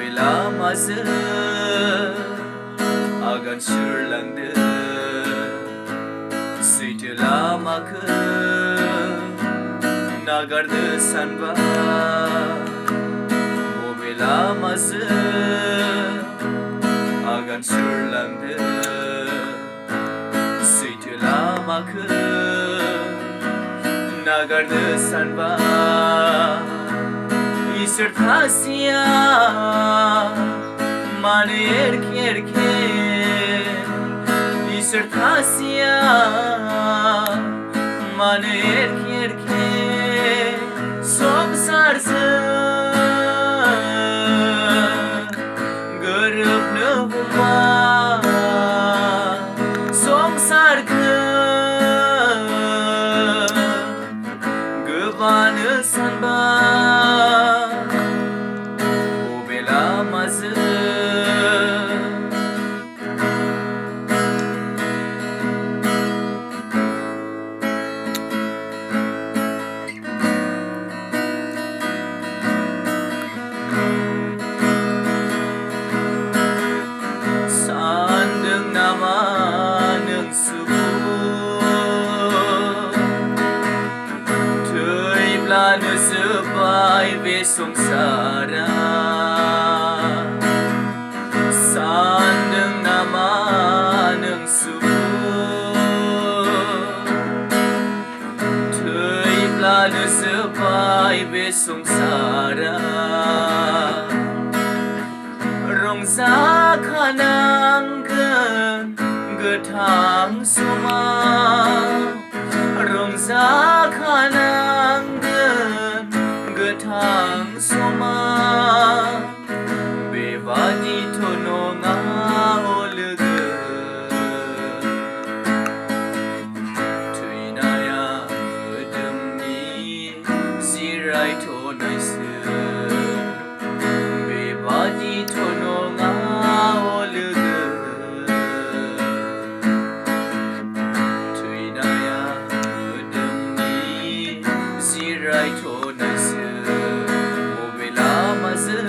Belamazı agan sürlandı Sıytılamakı nagardı sanba O belamazı agan sürlandı Sıytılamakı nagardı sanba İsirtasiya mane erke İsirtasiya mane erke Somsarsın görüp ne huma Somsarkı güvanı sanba Sandeng nama neng subuh Tøybla ne sebai ve songsara Sandeng nama neng subuh Tøybla ne sebai ve songsara Rongzakanangkan getang suma Rongzakanangkan getang suma Bebadi tononga olege Tuinaya ödemni zirai tonaisi Bebadi tononga olege Tuinaya ödemni zirai tonaisi O belamazı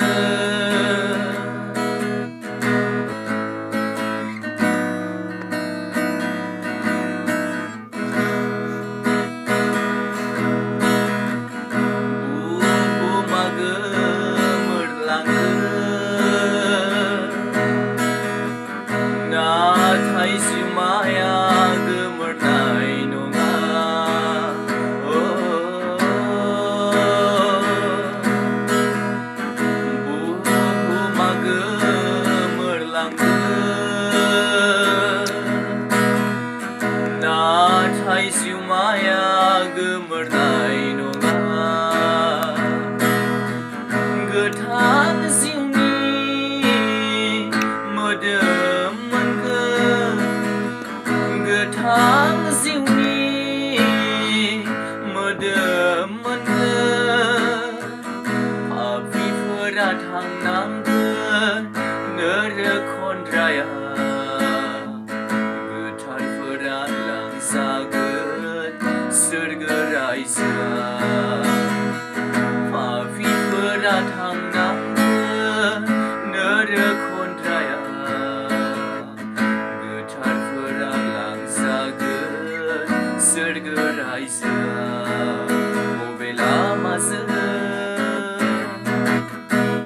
Nathai simaya gemernai nonga Buhuma gemerlangge Nathai simaya gemernai nonga Getang ziuni modem Getang ziuni modem Api perat hang nangge Nere kondraya